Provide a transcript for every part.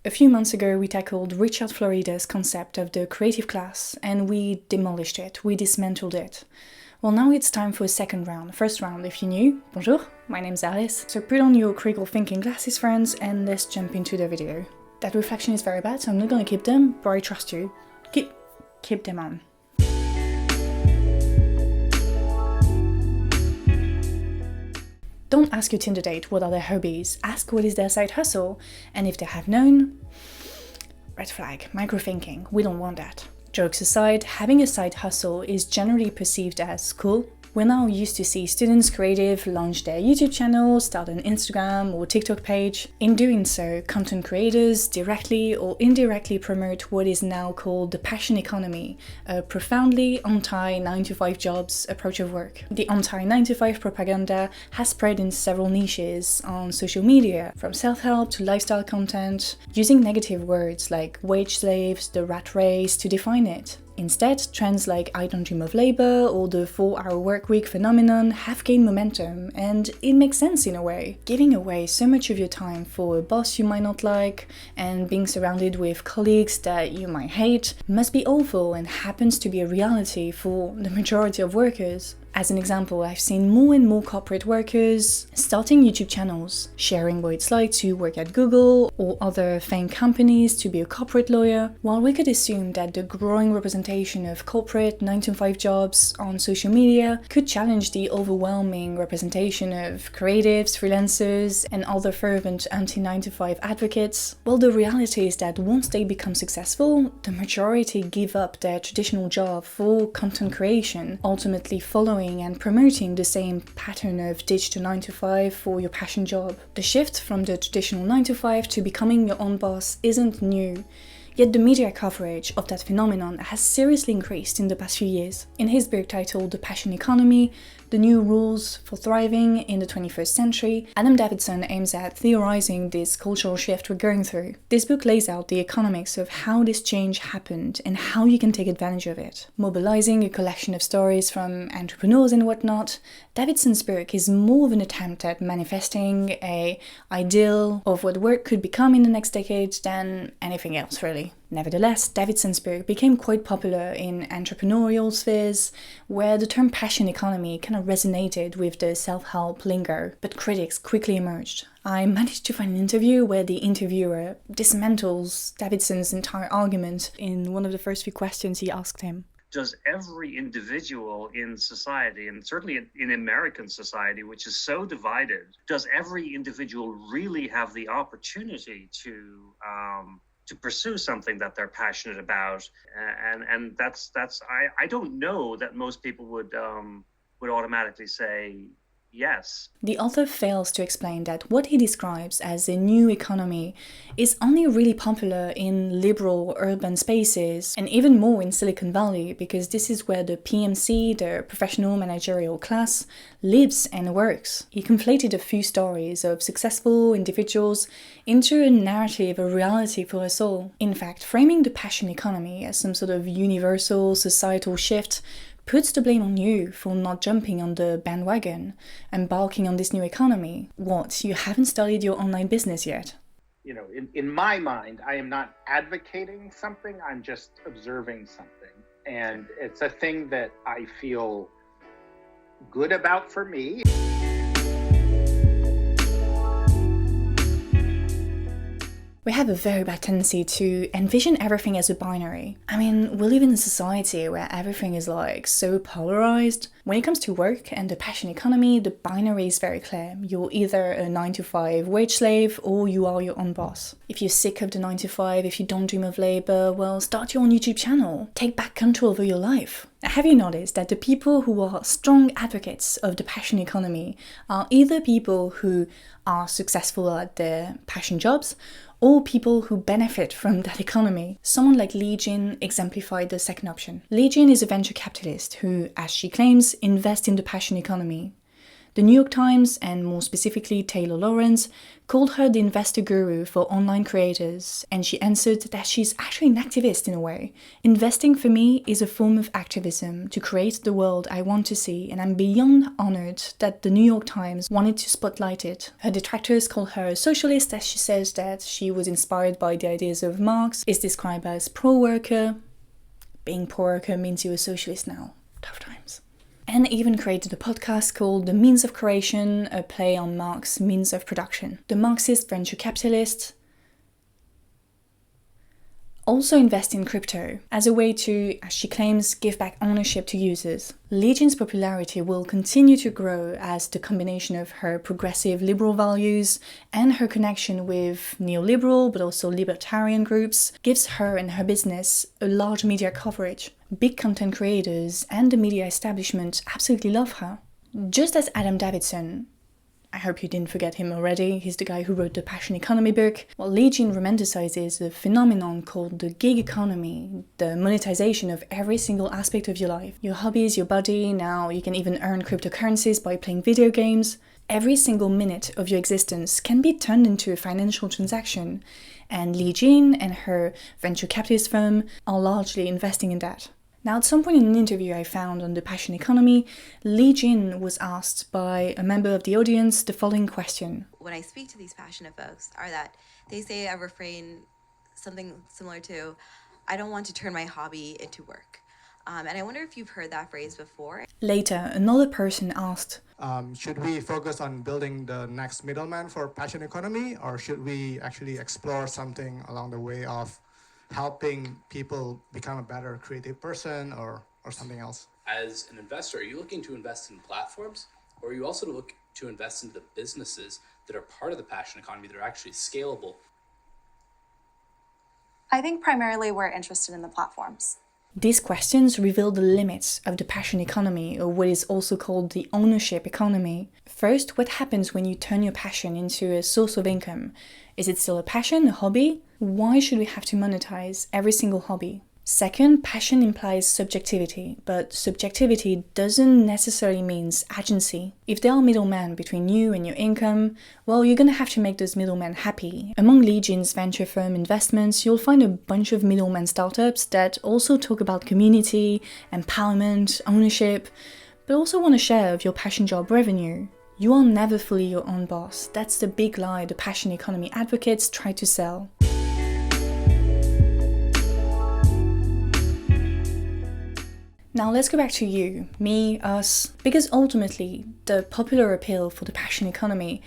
A few months ago, we tackled Richard Florida's concept of the creative class, and we demolished it, we dismantled it. Well, now it's time for a second round. First round, if you're new, bonjour, my name's Alice. So put on your critical thinking glasses, friends, and let's jump into the video. That reflection is very bad, so I'm not gonna keep them, but I trust you. Keep them on. Don't ask your Tinder date what are their hobbies, ask what is their side hustle, and if they have none, red flag, micro-thinking, we don't want that. Jokes aside, having a side hustle is generally perceived as cool. We're now used to see students creative launch their YouTube channel, start an Instagram or TikTok page. In doing so, content creators directly or indirectly promote what is now called the passion economy, a profoundly anti-9-to-5 jobs approach of work. The anti-9-to-5 propaganda has spread in several niches on social media, from self-help to lifestyle content, using negative words like wage slaves, the rat race to define it. Instead, trends like I don't dream of labor or the 4-hour workweek phenomenon have gained momentum, and it makes sense in a way. Giving away so much of your time for a boss you might not like, and being surrounded with colleagues that you might hate, must be awful and happens to be a reality for the majority of workers. As an example, I've seen more and more corporate workers starting YouTube channels, sharing what it's like to work at Google or other famed companies to be a corporate lawyer. While we could assume that the growing representation of corporate 9-to-5 jobs on social media could challenge the overwhelming representation of creatives, freelancers, and other fervent anti-9-to-5 advocates, well, the reality is that once they become successful, the majority give up their traditional job for content creation, ultimately following and promoting the same pattern of ditch to 9-to-5 for your passion job. The shift from the traditional 9-to-5 to becoming your own boss isn't new, yet the media coverage of that phenomenon has seriously increased in the past few years. In his book titled The Passion Economy, The New Rules for Thriving in the 21st Century, Adam Davidson aims at theorizing this cultural shift we're going through. This book lays out the economics of how this change happened and how you can take advantage of it. Mobilizing a collection of stories from entrepreneurs and whatnot, Davidson's book is more of an attempt at manifesting an ideal of what work could become in the next decade than anything else, really. Nevertheless, Davidson's book became quite popular in entrepreneurial spheres, where the term passion economy kind of resonated with the self-help lingo, but critics quickly emerged. I managed to find an interview where the interviewer dismantles Davidson's entire argument in one of the first few questions he asked him. Does every individual in society, and certainly in American society, which is so divided, does every individual really have the opportunity to pursue something that they're passionate about? And that's I don't know that most people would automatically say yes. The author fails to explain that what he describes as a new economy is only really popular in liberal urban spaces, and even more in Silicon Valley, because this is where the PMC, the professional managerial class, lives and works. He conflated a few stories of successful individuals into a narrative, a reality for us all. In fact, framing the passion economy as some sort of universal societal shift puts the blame on you for not jumping on the bandwagon, embarking on this new economy. What, you haven't started your online business yet? You know, in my mind, I am not advocating something, I'm just observing something. And it's a thing that I feel good about for me. We have a very bad tendency to envision everything as a binary. I mean, we live in a society where everything is like so polarized. When it comes to work and the passion economy, the binary is very clear. You're either a 9-to-5 wage slave or you are your own boss. If you're sick of the 9-to-5, if you don't dream of labor, well, start your own YouTube channel. Take back control over your life. Have you noticed that the people who are strong advocates of the passion economy are either people who are successful at their passion jobs or people who benefit from that economy? Someone like Li Jin exemplified the second option. Li Jin is a venture capitalist who, as she claims, invests in the passion economy. The New York Times, and more specifically Taylor Lawrence, called her the investor guru for online creators, and she answered that she's actually an activist in a way. Investing for me is a form of activism to create the world I want to see, and I'm beyond honored that the New York Times wanted to spotlight it. Her detractors call her a socialist, as she says that she was inspired by the ideas of Marx, is described as pro-worker. Being pro-worker means you're a socialist now. Tough times. And even created a podcast called The Means of Creation, a play on Marx's means of production. The Marxist venture capitalist also invest in crypto as a way to, as she claims, give back ownership to users. Legion's popularity will continue to grow as the combination of her progressive liberal values and her connection with neoliberal but also libertarian groups gives her and her business a large media coverage. Big content creators and the media establishment absolutely love her. Just as Adam Davidson, I hope you didn't forget him already, he's the guy who wrote the Passion Economy book. Well, Legion romanticizes a phenomenon called the gig economy, the monetization of every single aspect of your life. Your hobbies, your body, now you can even earn cryptocurrencies by playing video games. Every single minute of your existence can be turned into a financial transaction, and Legion and her venture capitalist firm are largely investing in that. Now, at some point in an interview I found on the Passion Economy, Legion was asked by a member of the audience the following question. When I speak to these passionate folks, are that they say a refrain, something similar to, I don't want to turn my hobby into work. And I wonder if you've heard that phrase before. Later, another person asked, should we focus on building the next middleman for Passion Economy, or should we actually explore something along the way of helping people become a better creative person or something else? As an investor, are you looking to invest in platforms, or are you also look to invest into the businesses that are part of the passion economy that are actually scalable? I think primarily we're interested in the platforms. These questions reveal the limits of the passion economy, or what is also called the ownership economy. First, what happens when you turn your passion into a source of income? Is it still a passion, a hobby? Why should we have to monetize every single hobby? Second, passion implies subjectivity, but subjectivity doesn't necessarily mean agency. If there are middlemen between you and your income, well, you're gonna have to make those middlemen happy. Among Legion's venture firm investments, you'll find a bunch of middleman startups that also talk about community, empowerment, ownership, but also want a share of your passion job revenue. You are never fully your own boss. That's the big lie the passion economy advocates try to sell. Now let's go back to you, me, us, because ultimately the popular appeal for the passion economy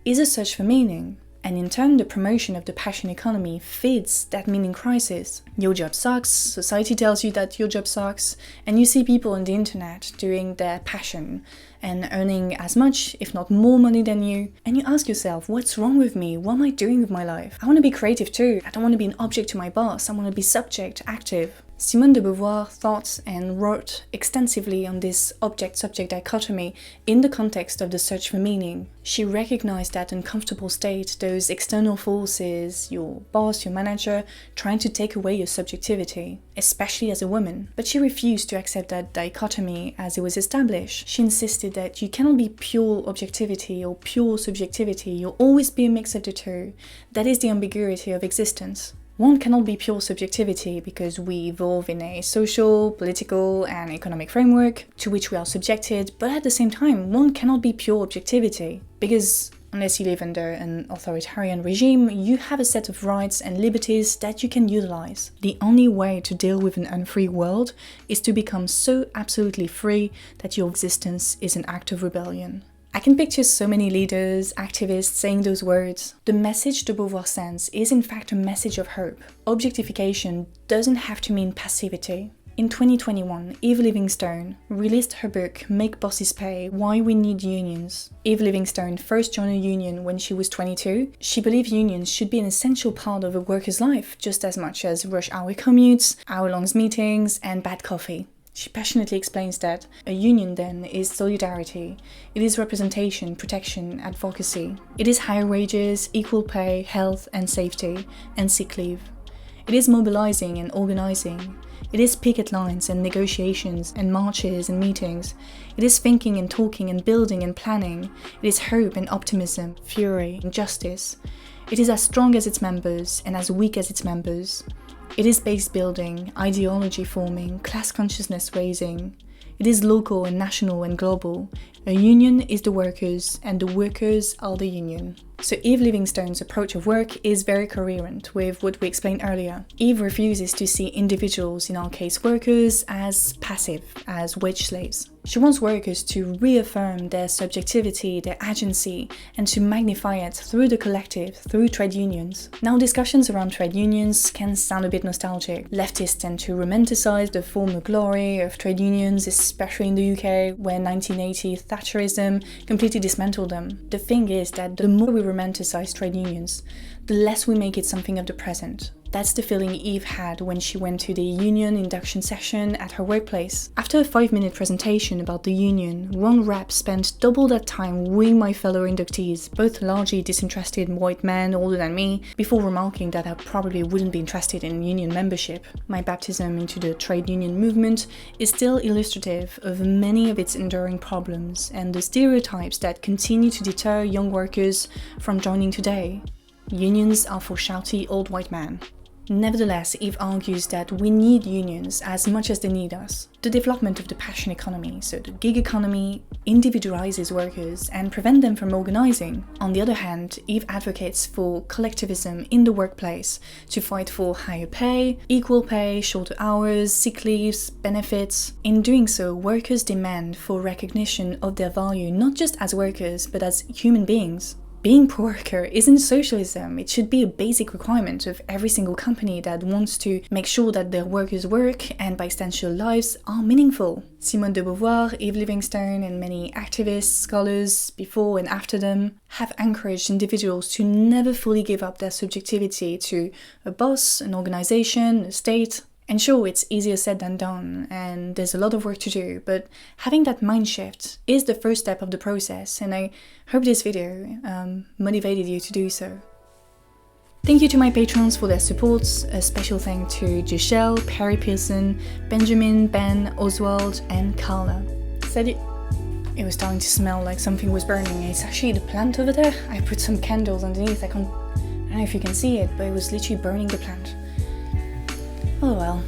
is a search for meaning, and in turn the promotion of the passion economy feeds that meaning crisis. Your job sucks, society tells you that your job sucks, and you see people on the internet doing their passion and earning as much, if not more money than you, and you ask yourself, what's wrong with me? What am I doing with my life? I want to be creative too. I don't want to be an object to my boss. I want to be subject, active. Simone de Beauvoir thought and wrote extensively on this object-subject dichotomy in the context of the search for meaning. She recognized that uncomfortable state, those external forces, your boss, your manager, trying to take away your subjectivity, especially as a woman. But she refused to accept that dichotomy as it was established. She insisted that you cannot be pure objectivity or pure subjectivity, you'll always be a mix of the two. That is the ambiguity of existence. One cannot be pure subjectivity because we evolve in a social, political, and economic framework to which we are subjected, but at the same time, one cannot be pure objectivity because unless you live under an authoritarian regime, you have a set of rights and liberties that you can utilize. The only way to deal with an unfree world is to become so absolutely free that your existence is an act of rebellion. I can picture so many leaders, activists saying those words. The message de Beauvoir sends is in fact a message of hope. Objectification doesn't have to mean passivity. In 2021, Eve Livingston released her book Make Bosses Pay: Why We Need Unions. Eve Livingston first joined a union when she was 22. She believed unions should be an essential part of a worker's life, just as much as rush hour commutes, hour-long meetings, and bad coffee. She passionately explains that a union then is solidarity, it is representation, protection, advocacy. It is higher wages, equal pay, health and safety, and sick leave. It is mobilizing and organizing. It is picket lines and negotiations and marches and meetings. It is thinking and talking and building and planning. It is hope and optimism, fury and justice. It is as strong as its members and as weak as its members. It is base building, ideology forming, class consciousness raising. It is local and national and global. A union is the workers, and the workers are the union. So Eve Livingston's approach of work is very coherent with what we explained earlier. Eve refuses to see individuals, in our case workers, as passive, as wage slaves. She wants workers to reaffirm their subjectivity, their agency, and to magnify it through the collective, through trade unions. Now, discussions around trade unions can sound a bit nostalgic. Leftists tend to romanticize the former glory of trade unions, especially in the UK, where 1980 Thatcherism completely dismantled them. The thing is that the more we romanticize trade unions, the less we make it something of the present. That's the feeling Eve had when she went to the union induction session at her workplace. After a 5-minute presentation about the union, one rep spent double that time wooing my fellow inductees, both largely disinterested white men older than me, before remarking that I probably wouldn't be interested in union membership. My baptism into the trade union movement is still illustrative of many of its enduring problems and the stereotypes that continue to deter young workers from joining today. Unions are for shouty old white men. Nevertheless, Eve argues that we need unions as much as they need us. The development of the passion economy, so the gig economy, individualizes workers and prevents them from organizing. On the other hand, Eve advocates for collectivism in the workplace to fight for higher pay, equal pay, shorter hours, sick leaves, benefits. In doing so, workers demand for recognition of their value not just as workers but as human beings. Being pro-worker isn't socialism, it should be a basic requirement of every single company that wants to make sure that their workers' work, and by extension lives, are meaningful. Simone de Beauvoir, Eve Livingston, and many activists, scholars, before and after them, have encouraged individuals to never fully give up their subjectivity to a boss, an organization, a state. And sure, it's easier said than done, and there's a lot of work to do, but having that mind shift is the first step of the process, and I hope this video motivated you to do so. Thank you to my patrons for their support. A special thank to Giselle, Perry Pearson, Benjamin, Ben, Oswald, and Carla. Salut! It was starting to smell like something was burning. It's actually the plant over there. I put some candles underneath. I don't know if you can see it, but it was literally burning the plant. Oh well.